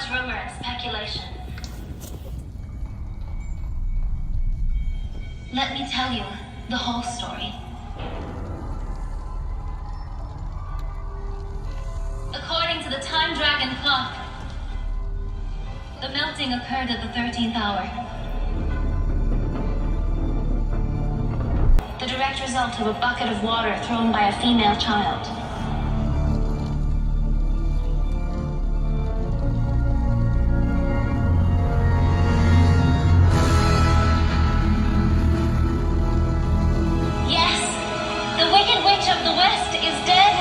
much rumor and speculation. Let me tell you the whole story. According to the Time Dragon clock, the melting occurred at the 13th hour. The direct result of a bucket of water thrown by a female child. Yes, the Wicked Witch of the West is dead.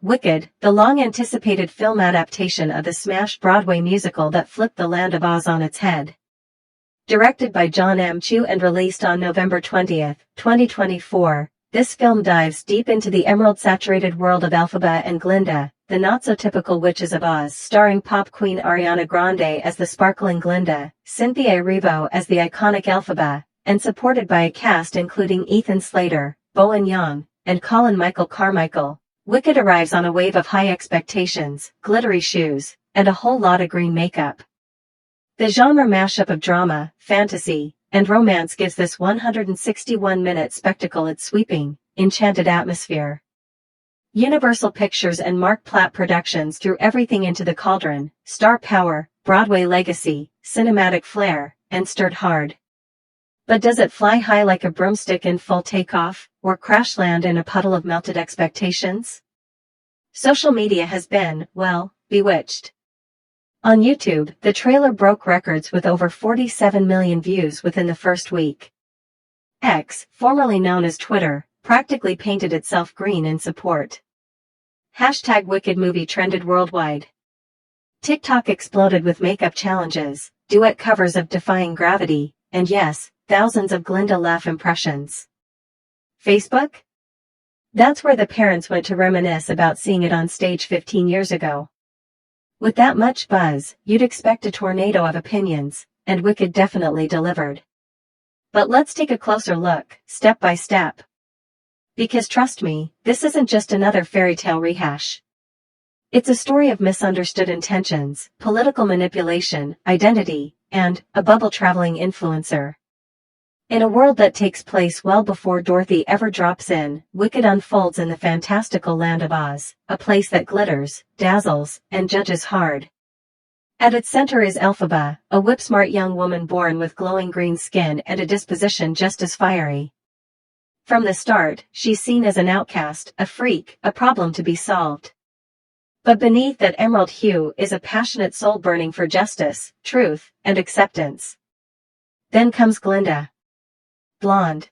Wicked, the long-anticipated film adaptation of the smash Broadway musical that flipped the Land of Oz on its head. Directed by Jon M and released on November 20, 2024, this film dives deep into the emerald-saturated world of Elphaba and Glinda, the not-so-typical witches of Oz, starring pop queen Ariana Grande as the sparkling Glinda, Cynthia Erivo as the iconic Elphaba, and supported by a cast including Ethan Slater, Bowen Yang, and Colin Michael Carmichael. Wicked arrives on a wave of high expectations, glittery shoes, and a whole lot of green makeup. The genre mashup of drama, fantasy, and romance gives this 161-minute spectacle its sweeping, enchanted atmosphere. Universal Pictures and Mark Platt Productions threw everything into the cauldron: star power, Broadway legacy, cinematic flair, and stirred hard. But does it fly high like a broomstick in full takeoff, or crash land in a puddle of melted expectations? Social media has been, well, bewitched. On YouTube, the trailer broke records with over 47 million views within the first week. X, formerly known as Twitter, practically painted itself green in support. Hashtag Wicked Movie trended worldwide. TikTok exploded with makeup challenges, duet covers of Defying Gravity, and yes, thousands of Glinda laugh impressions. Facebook? That's where the parents went to reminisce about seeing it on stage 15 years ago. With that much buzz, you'd expect a tornado of opinions, and Wicked definitely delivered. But let's take a closer look, step by step. Because trust me, this isn't just another fairy tale rehash. It's a story of misunderstood intentions, political manipulation, identity, and a bubble-traveling influencer. In a world that takes place well before Dorothy ever drops in, Wicked unfolds in the fantastical land of Oz, a place that glitters, dazzles, and judges hard. At its center is Elphaba, a whip-smart young woman born with glowing green skin and a disposition just as fiery. From the start, she's seen as an outcast, a freak, a problem to be solved. But beneath that emerald hue is a passionate soul burning for justice, truth, and acceptance. Then comes Glinda. Blonde.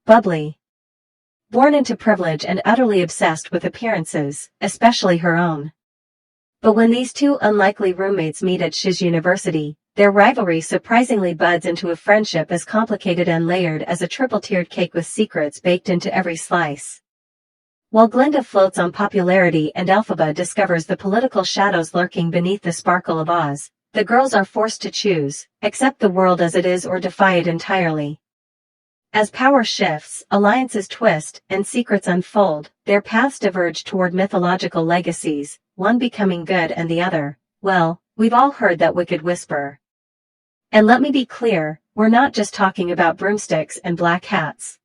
Bubbly. Born into privilege and utterly obsessed with appearances, especially her own. But when these two unlikely roommates meet at Shiz University, their rivalry surprisingly buds into a friendship as complicated and layered as a triple-tiered cake with secrets baked into every slice. While Glinda floats on popularity and Elphaba discovers the political shadows lurking beneath the sparkle of Oz, the girls are forced to choose, accept the world as it is or defy it entirely. As power shifts, alliances twist, and secrets unfold, their paths diverge toward mythological legacies, one becoming good and the other, well, we've all heard that wicked whisper. And let me be clear, we're not just talking about broomsticks and black hats.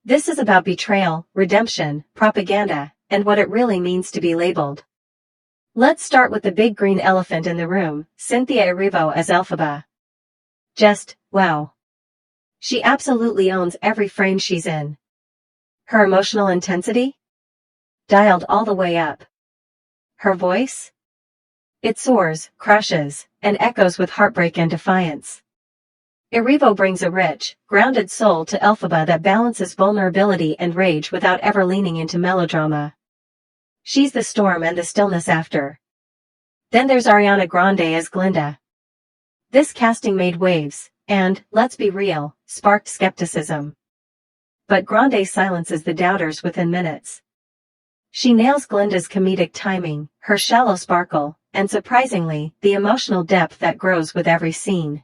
This is about betrayal, redemption, propaganda, and what it really means to be labeled. Let's start with the big green elephant in the room, Cynthia Erivo as Elphaba. Just, wow. She absolutely owns every frame she's in. Her emotional intensity? Dialed all the way up. Her voice? It soars, crashes, and echoes with heartbreak and defiance. Erivo brings a rich, grounded soul to Elphaba that balances vulnerability and rage without ever leaning into melodrama. She's the storm and the stillness after. Then there's Ariana Grande as Glinda. This casting made waves, and, let's be real, sparked skepticism. But Grande silences the doubters within minutes. She nails Glinda's comedic timing, her shallow sparkle, and surprisingly, the emotional depth that grows with every scene.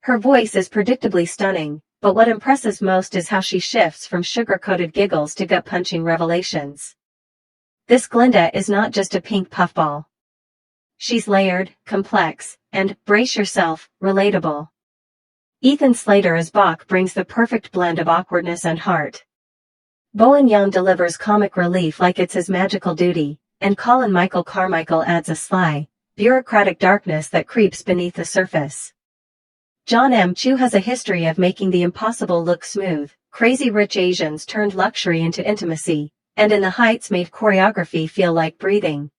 Her voice is predictably stunning, but what impresses most is how she shifts from sugar-coated giggles to gut-punching revelations. This Glinda is not just a pink puffball. She's layered, complex, and, brace yourself, relatable. Ethan Slater as Bach brings the perfect blend of awkwardness and heart. Bowen Young delivers comic relief like it's his magical duty, and Colin Michael Carmichael adds a sly, bureaucratic darkness that creeps beneath the surface. Jon M has a history of making the impossible look smooth. Crazy Rich Asians turned luxury into intimacy, and In the Heights made choreography feel like breathing.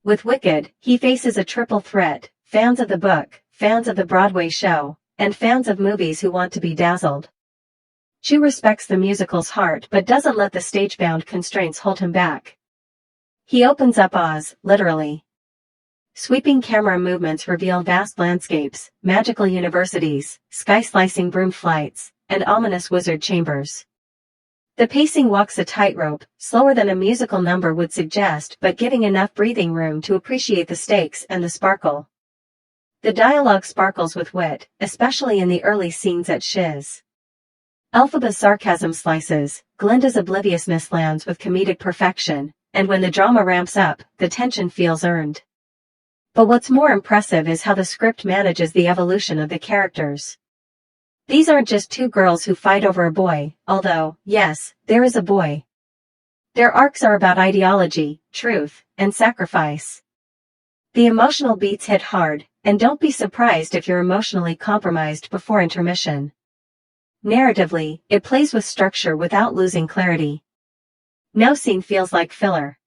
With Wicked, he faces a triple threat: fans of the book, fans of the Broadway show, and fans of movies who want to be dazzled. Chu respects the musical's heart but doesn't let the stage-bound constraints hold him back. He opens up Oz, literally. Sweeping camera movements reveal vast landscapes, magical universities, sky-slicing broom flights, and ominous wizard chambers. The pacing walks a tightrope, slower than a musical number would suggest but giving enough breathing room to appreciate the stakes and the sparkle. The dialogue sparkles with wit, especially in the early scenes at Shiz. Elphaba's sarcasm slices, Glinda's obliviousness lands with comedic perfection, and when the drama ramps up, the tension feels earned. But what's more impressive is how the script manages the evolution of the characters. These aren't just two girls who fight over a boy, although, yes, there is a boy. Their arcs are about ideology, truth, and sacrifice. The emotional beats hit hard, and don't be surprised if you're emotionally compromised before intermission. Narratively, it plays with structure without losing clarity. No scene feels like filler.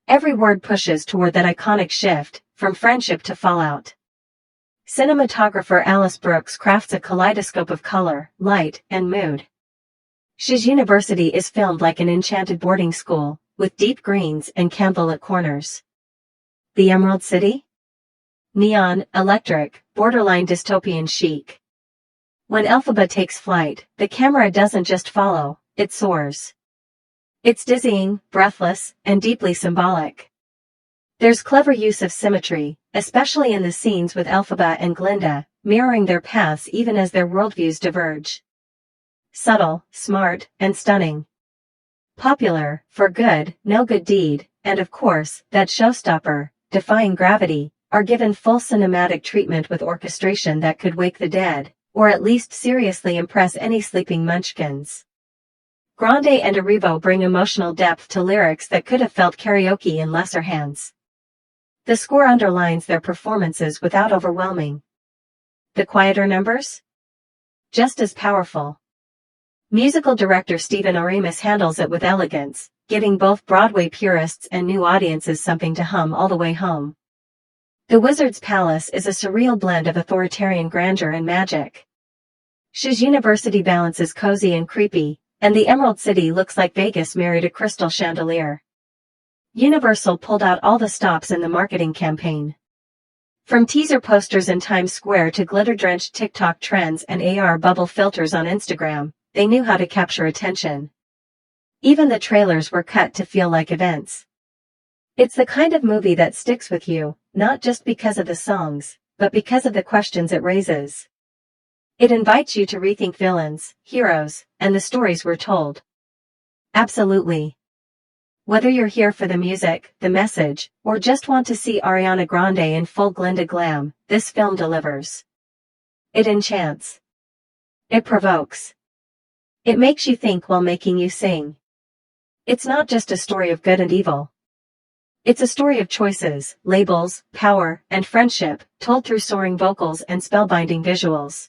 Every word pushes toward that iconic shift, from friendship to fallout. Cinematographer Alice Brooks crafts a kaleidoscope of color, light, and mood. Shiz University is filmed like an enchanted boarding school, with deep greens and candlelit corners. The Emerald City? Neon, electric, borderline dystopian chic. When Elphaba takes flight, the camera doesn't just follow, it soars. It's dizzying, breathless, and deeply symbolic. There's clever use of symmetry, especially in the scenes with Elphaba and Glinda, mirroring their paths even as their worldviews diverge. Subtle, smart, and stunning. Popular, for good, no good deed, and of course, that showstopper, Defying Gravity, are given full cinematic treatment with orchestration that could wake the dead, or at least seriously impress any sleeping munchkins. Grande and Erivo bring emotional depth to lyrics that could have felt karaoke in lesser hands. The score underlines their performances without overwhelming. The quieter numbers? Just as powerful. Musical director Stephen Oremus handles it with elegance, giving both Broadway purists and new audiences something to hum all the way home. The Wizard's Palace is a surreal blend of authoritarian grandeur and magic. Shiz University balances cozy and creepy, and the Emerald City looks like Vegas married a crystal chandelier. Universal pulled out all the stops in the marketing campaign. From teaser posters in Times Square to glitter-drenched TikTok trends and AR bubble filters on Instagram, they knew how to capture attention. Even the trailers were cut to feel like events. It's the kind of movie that sticks with you, not just because of the songs, but because of the questions it raises. It invites you to rethink villains, heroes, and the stories we're told. Absolutely. Whether you're here for the music, the message, or just want to see Ariana Grande in full Glinda glam, this film delivers. It enchants. It provokes. It makes you think while making you sing. It's not just a story of good and evil. It's a story of choices, labels, power, and friendship, told through soaring vocals and spellbinding visuals.